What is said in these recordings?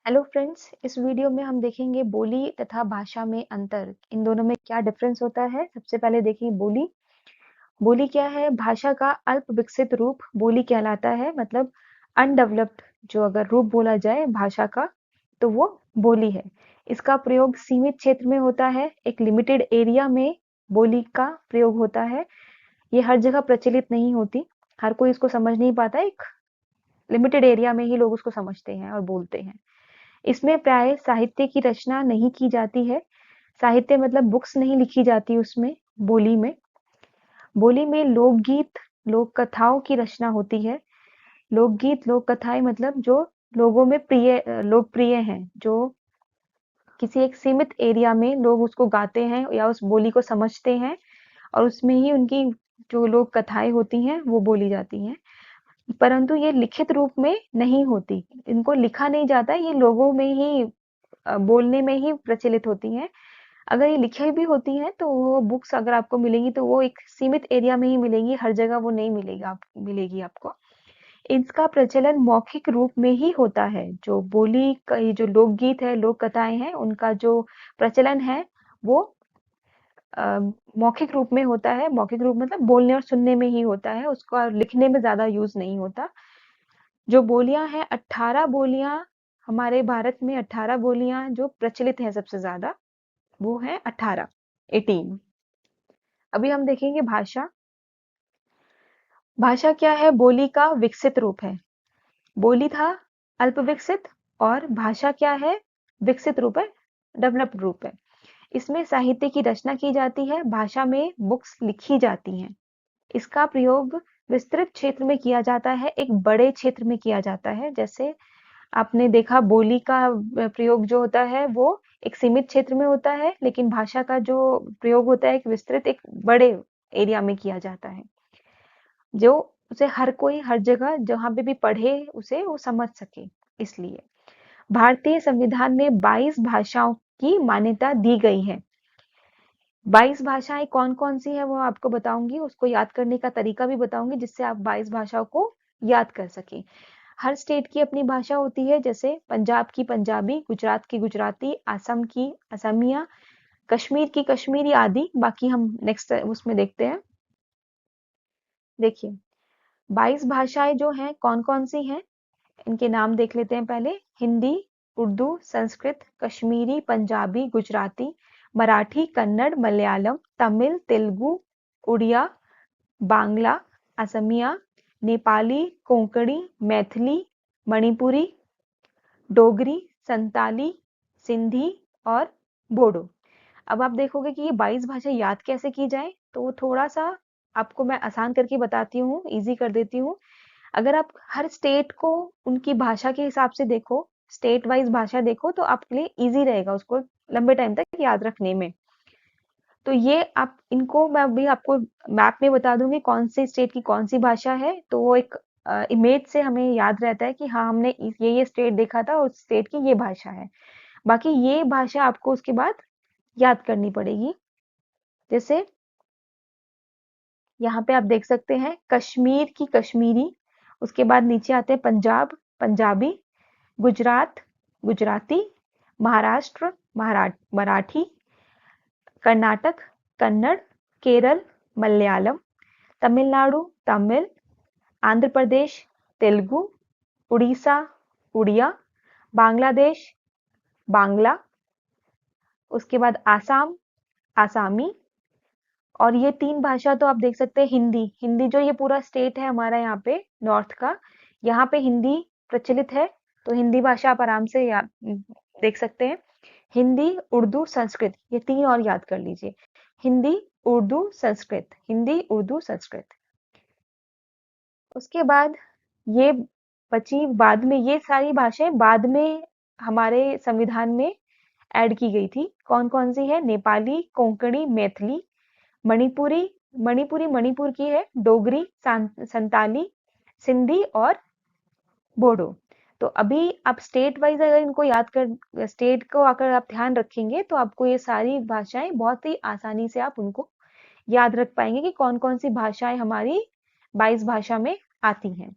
Hello friends, इस video में हम देखेंगे बोली तथा भाषा में अंतर। इन दोनों में क्या डिफरेंस होता है। सबसे पहले देखेंगे बोली। बोली क्या है? भाषा का अल्प विकसित रूप बोली कहलाता है। मतलब अनडेवलप्ड जो अगर रूप बोला जाए भाषा का तो वो बोली है। इसका प्रयोग सीमित क्षेत्र में होता है। एक लिमिटेड एरिया में बोली का प्रयोग होता है। ये हर जगह प्रचलित नहीं होती। हर कोई इसको समझ नहीं पाता। एक लिमिटेड एरिया में ही लोग उसको समझते हैं और बोलते हैं। इसमें प्राय साहित्य की रचना नहीं की जाती है। साहित्य मतलब बुक्स नहीं लिखी जाती उसमें। बोली में बोली में लोकगीत लोक कथाओं की रचना होती है। लोकगीत लोक कथाएं मतलब जो लोगों में लोकप्रिय हैं, जो किसी एक सीमित एरिया में लोग उसको गाते हैं या उस बोली को समझते हैं, और उसमें ही उनकी जो लोक कथाएं होती हैं वो बोली जाती हैं। परंतु ये लिखित रूप में नहीं होती। इनको लिखा नहीं जाता। ये लोगों में ही बोलने में ही प्रचलित होती हैं। अगर ये लिखी भी होती हैं तो वो बुक्स अगर आपको मिलेंगी तो वो एक सीमित एरिया में ही मिलेंगी। हर जगह वो नहीं मिलेगी आपको। इसका प्रचलन मौखिक रूप में ही होता है। जो बोली का ये जो लोकगीत है लोक कथाएं हैं उनका जो प्रचलन है वो अ, मौखिक रूप में होता है। मौखिक रूप मतलब बोलने और सुनने में ही होता है। उसका लिखने में ज्यादा यूज नहीं होता। जो बोलियां हैं 18 बोलियां, हमारे भारत में 18 बोलियां जो प्रचलित हैं सबसे ज्यादा, वो है 18 18। अभी हम देखेंगे भाषा। भाषा क्या है? बोली का विकसित रूप है। बोली था अल्प विकसित, और भाषा क्या है? विकसित रूप है, डेवलप्ड रूप है। इसमें साहित्य की रचना की जाती है। भाषा में बुक्स लिखी जाती हैं। इसका प्रयोग विस्तृत क्षेत्र में किया जाता है, एक बड़े क्षेत्र में किया जाता है। जैसे आपने देखा बोली का प्रयोग जो होता है वो एक सीमित क्षेत्र में होता है, लेकिन भाषा का जो प्रयोग होता है एक विस्तृत एक बड़े एरिया में किया जाता है, जो उसे हर कोई हर जगह जहां पे भी पढ़े उसे वो समझ सके। इसलिए भारतीय संविधान में 22 भाषाओं की मान्यता दी गई है। 22 भाषाएं कौन कौन सी है वो आपको बताऊंगी। उसको याद करने का तरीका भी बताऊंगी जिससे आप 22 भाषाओं को याद कर सकें। हर स्टेट की अपनी भाषा होती है। जैसे पंजाब की पंजाबी, गुजरात की गुजराती, असम की असमिया, कश्मीर की कश्मीरी आदि। बाकी हम नेक्स्ट उसमें देखते हैं। देखिए 22 भाषाएं जो हैं कौन कौन सी हैं, इनके नाम देख लेते हैं पहले। हिंदी, उर्दू, संस्कृत, कश्मीरी, पंजाबी, गुजराती, मराठी, कन्नड़, मलयालम, तमिल, तेलुगु, उड़िया, बांग्ला, असमिया, नेपाली, कोंकणी, मैथिली, मणिपुरी, डोगरी, संताली, सिंधी और बोडो। अब आप देखोगे कि ये 22 भाषा याद कैसे की जाए, तो थोड़ा सा आपको मैं आसान करके बताती हूँ, इजी कर देती हूँ। अगर आप हर स्टेट को उनकी भाषा के हिसाब से देखो, स्टेट वाइज भाषा देखो, तो आपके लिए इजी रहेगा उसको लंबे टाइम तक याद रखने में। तो ये आप इनको मैं अभी आपको मैप में बता दूंगी कौन से स्टेट की कौन सी भाषा है, तो वो एक इमेज से हमें याद रहता है कि हाँ हमने ये स्टेट देखा था और उस स्टेट की ये भाषा है। बाकी ये भाषा आपको उसके बाद याद करनी पड़ेगी। जैसे यहाँ पे आप देख सकते हैं कश्मीर की कश्मीरी, उसके बाद नीचे आते हैं पंजाब पंजाबी, गुजरात गुजराती, महाराष्ट्र मराठी, कर्नाटक कन्नड़, केरल मलयालम, तमिलनाडु तमिल, आंध्र प्रदेश तेलुगु, उड़ीसा उड़िया, बांग्लादेश बांग्ला, उसके बाद आसाम आसामी। और ये 3 भाषा तो आप देख सकते हैं। हिंदी हिंदी जो ये पूरा स्टेट है हमारा यहाँ पे नॉर्थ का, यहाँ पे हिंदी प्रचलित है। तो हिंदी भाषा आप आराम से देख सकते हैं। हिंदी उर्दू संस्कृत, ये 3 और याद कर लीजिए। हिंदी उर्दू संस्कृत, हिंदी उर्दू संस्कृत। उसके बाद ये बची बाद में, ये सारी भाषाएं बाद में हमारे संविधान में ऐड की गई थी। कौन कौन सी है? नेपाली, कोंकणी, मैथिली, मणिपुरी, मणिपुरी मणिपुर की है, डोगरी, संताली, सिंधी और बोडो। तो अभी आप स्टेट वाइज अगर इनको याद कर, स्टेट को अगर आप ध्यान रखेंगे तो आपको ये सारी भाषाएं बहुत ही आसानी से आप उनको याद रख पाएंगे कि कौन कौन सी भाषाएं हमारी 22 भाषा में आती हैं।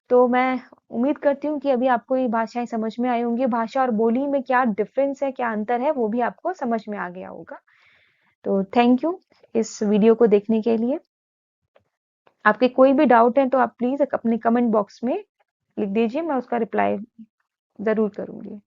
तो मैं उम्मीद करती हूँ कि अभी आपको ये भाषाएँ समझ में आई होंगी। भाषा और बोली में क्या डिफ़रेंस है, क्या अंतर है, वो भी आपको समझ में आ गया होगा। तो थैंक यू इस वीडियो को देखने के लिए। आपके कोई भी डाउट है तो आप प्लीज़ अपने कमेंट बॉक्स में लिख दीजिए, मैं उसका रिप्लाई ज़रूर करूँगी।